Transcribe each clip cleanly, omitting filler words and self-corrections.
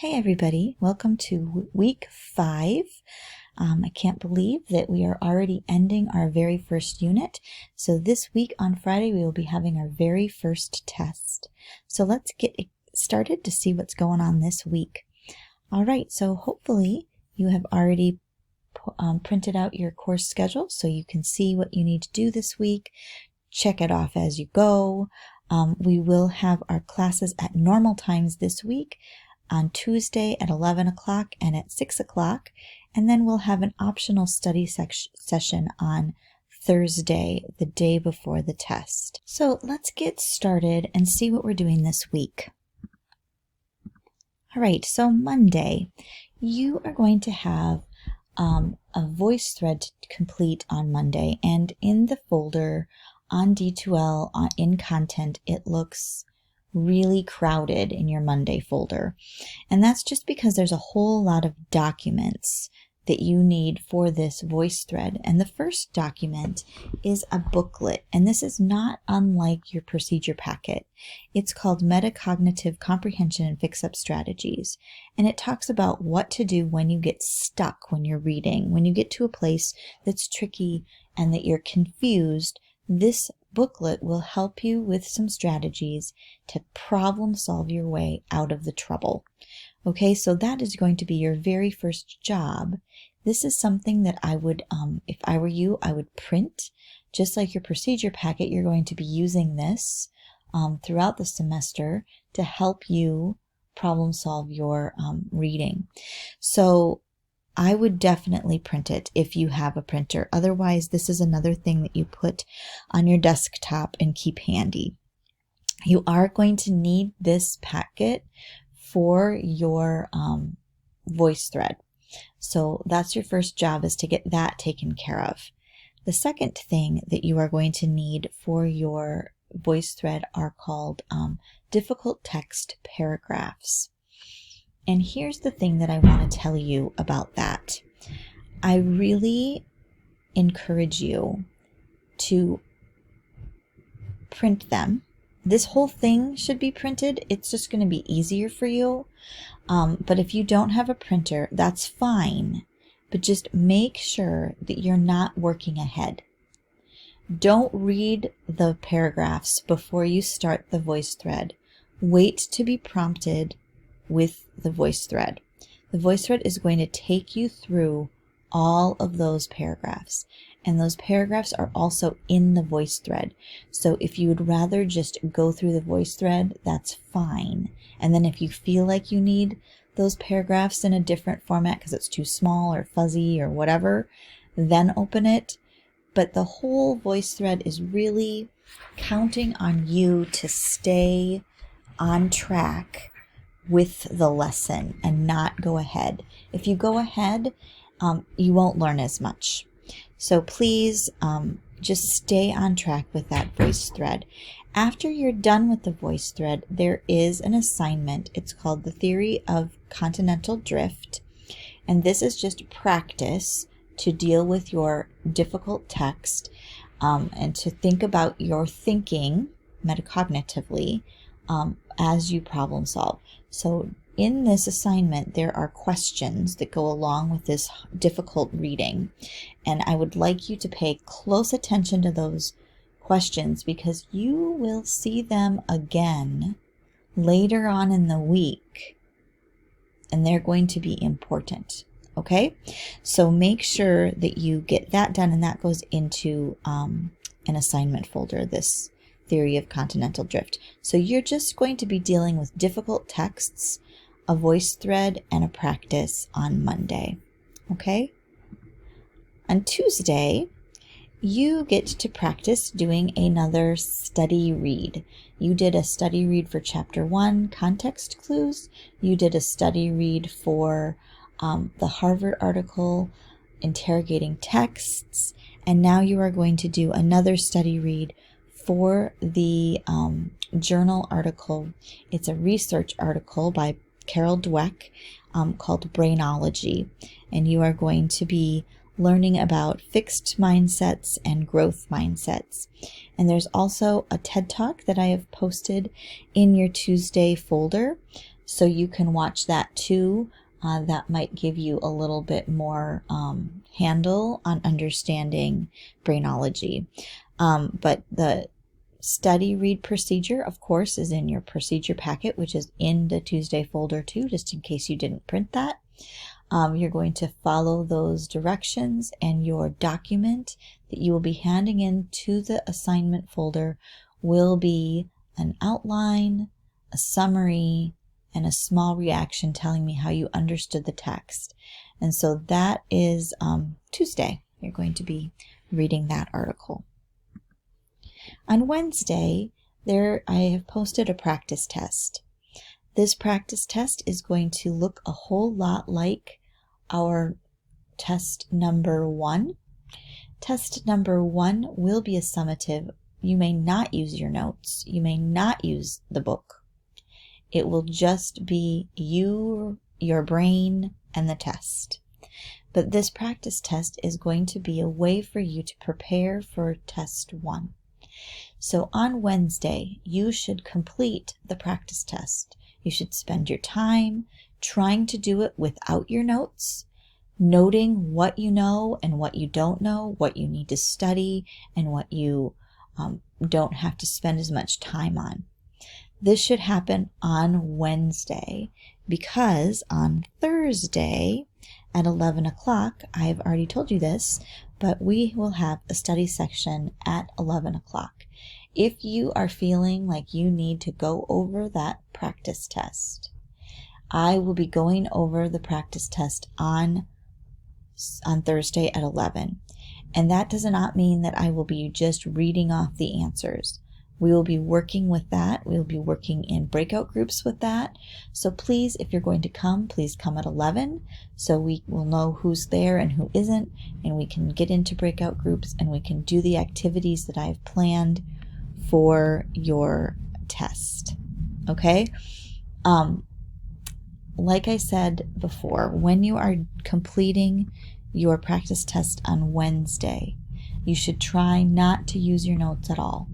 Hey everybody, welcome to week 5. I can't believe that we are already ending our very first unit. So this week on Friday, we will be having our very first test. So let's get started to see what's going on this week. All right, so hopefully you have already printed out your course schedule so you can see what you need to do this week. Check it off as you go. We will have our classes at normal times this week, on Tuesday at 11 o'clock and at 6 o'clock, and then we'll have an optional study session on Thursday, the day before the test. So let's get started and see what we're doing this week. All right, so Monday, you are going to have a voice thread to complete on Monday, and in the folder on D2L in content, it looks really crowded in your Monday folder. And that's just because there's a whole lot of documents that you need for this voice thread. And the first document is a booklet. And this is not unlike your procedure packet. It's called Metacognitive Comprehension and Fix-Up Strategies. And it talks about what to do when you get stuck when you're reading, when you get to a place that's tricky and that you're confused. This booklet will help you with some strategies to problem solve your way out of the trouble. Okay, so that is going to be your very first job. This is something that I would, if I were you, I would print. Just like your procedure packet, you're going to be using this throughout the semester to help you problem solve your reading. So I would definitely print it if you have a printer. Otherwise, this is another thing that you put on your desktop and keep handy. You are going to need this packet for your voice thread. So that's your first job, is to get that taken care of. The second thing that you are going to need for your voice thread are called difficult text paragraphs. And here's the thing that I want to tell you about that. I really encourage you to print them. This whole thing should be printed. It's just going to be easier for you. But if you don't have a printer, that's fine. But just make sure that you're not working ahead. Don't read the paragraphs before you start the voice thread. Wait to be prompted with the voice thread. The voice thread is going to take you through all of those paragraphs, and those paragraphs are also in the voice thread. So if you would rather just go through the voice thread, that's fine. And then if you feel like you need those paragraphs in a different format because it's too small or fuzzy or whatever, then open it. But the whole voice thread is really counting on you to stay on track with the lesson and not go ahead. If you go ahead, you won't learn as much. So please just stay on track with that voice thread. After you're done with the voice thread, there is an assignment. It's called The Theory of Continental Drift. And this is just practice to deal with your difficult text and to think about your thinking metacognitively as you problem solve. So in this assignment, there are questions that go along with this difficult reading. And I would like you to pay close attention to those questions because you will see them again later on in the week. And they're going to be important. Okay? So make sure that you get that done, and that goes into an assignment folder, this Theory of Continental Drift. So you're just going to be dealing with difficult texts, a voice thread, and a practice on Monday. Okay? On Tuesday, you get to practice doing another study read. You did a study read for Chapter 1, Context Clues. You did a study read for the Harvard article, Interrogating Texts. And now you are going to do another study read for the journal article. It's a research article by Carol Dweck called Brainology. And you are going to be learning about fixed mindsets and growth mindsets. And there's also a TED Talk that I have posted in your Tuesday folder. So you can watch that too. That might give you a little bit more handle on understanding brainology. But the study read procedure, of course, is in your procedure packet, which is in the Tuesday folder too, just in case you didn't print that. You're going to follow those directions, and your document that you will be handing in to the assignment folder will be an outline, a summary, and a small reaction telling me how you understood the text. And so that is Tuesday. You're going to be reading that article. On Wednesday, I have posted a practice test. This practice test is going to look a whole lot like our test number 1. Test number 1 will be a summative. You may not use your notes. You may not use the book. It will just be you, your brain, and the test. But this practice test is going to be a way for you to prepare for test 1. So on Wednesday, you should complete the practice test. You should spend your time trying to do it without your notes, noting what you know and what you don't know, what you need to study, and what you don't have to spend as much time on. This should happen on Wednesday, because on Thursday at 11 o'clock, I've already told you this, but we will have a study section at 11 o'clock. If you are feeling like you need to go over that practice test, I will be going over the practice test on Thursday at 11. And that does not mean that I will be just reading off the answers. We will be working with that. We'll be working in breakout groups with that. So please, if you're going to come, please come at 11 so we will know who's there and who isn't, and we can get into breakout groups and we can do the activities that I've planned for your test. Okay? Like I said before, when you are completing your practice test on Wednesday, you should try not to use your notes at all.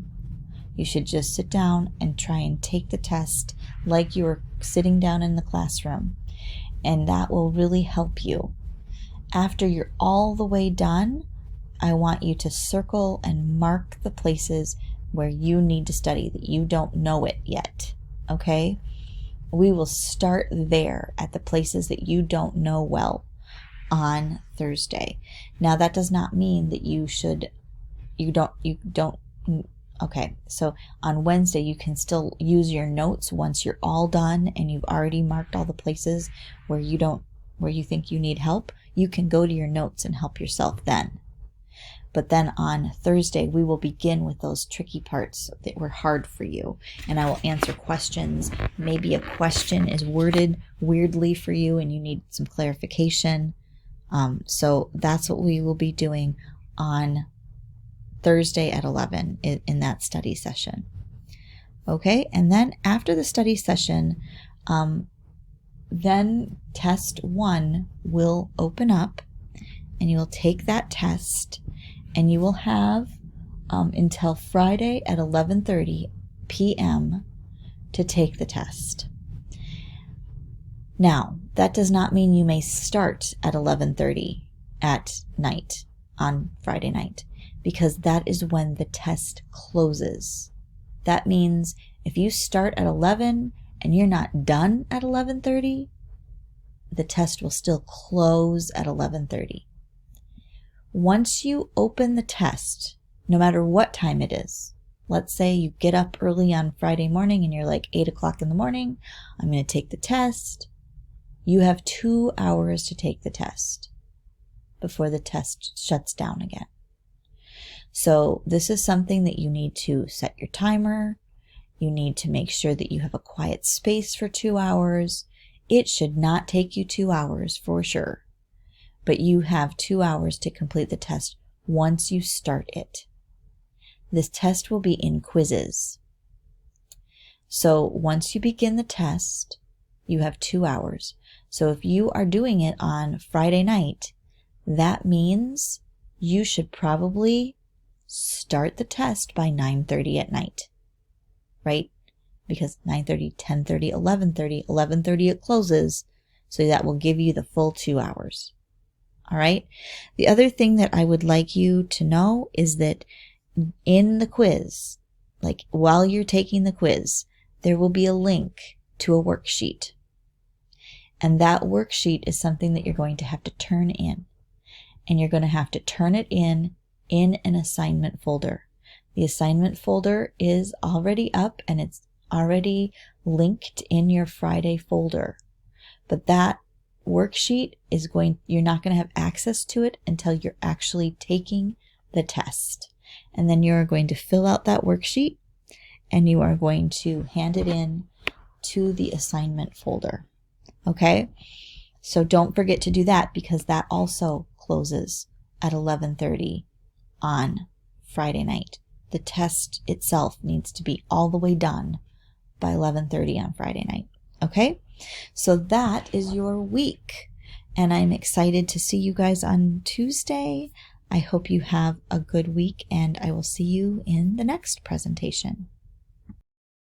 You should just sit down and try and take the test like you were sitting down in the classroom, and that will really help you. After you're all the way done, I want you to circle and mark the places where you need to study, that you don't know it yet, okay? We will start there at the places that you don't know well on Thursday. Now, that does not mean that okay, so on Wednesday, you can still use your notes once you're all done and you've already marked all the places where you think you need help. You can go to your notes and help yourself then. But then on Thursday, we will begin with those tricky parts that were hard for you. And I will answer questions. Maybe a question is worded weirdly for you and you need some clarification. So that's what we will be doing on Thursday at 11 in that study session. Okay, and then after the study session, then test 1 will open up, and you will take that test, and you will have until Friday at 11:30 p.m. to take the test. Now, that does not mean you may start at 11:30 at night on Friday night, because that is when the test closes. That means if you start at 11 and you're not done at 11:30, the test will still close at 11:30. Once you open the test, no matter what time it is, let's say you get up early on Friday morning and you're like 8 o'clock in the morning, I'm going to take the test. You have 2 hours to take the test before the test shuts down again. So this is something that you need to set your timer. You need to make sure that you have a quiet space for 2 hours. It should not take you 2 hours for sure, but you have 2 hours to complete the test once you start it. This test will be in quizzes. So once you begin the test, you have 2 hours. So if you are doing it on Friday night, that means you should probably start the test by 9:30 at night, right? because 9:30, 10:30, 11:30, 11:30 it closes. So that will give you the full 2 hours. All right. The other thing that I would like you to know is that in the quiz, like while you're taking the quiz, there will be a link to a worksheet. And that worksheet is something that you're going to have to turn in. And you're going to have to turn it in an assignment folder. The assignment folder is already up and it's already linked in your Friday folder. But that worksheet is you're not going to have access to it until you're actually taking the test. And then you're going to fill out that worksheet and you are going to hand it in to the assignment folder. Okay? So don't forget to do that because that also closes at 11:30 on Friday night. The test itself needs to be all the way done by 11:30 on Friday night. Okay? So that is your week. And I'm excited to see you guys on Tuesday. I hope you have a good week and I will see you in the next presentation.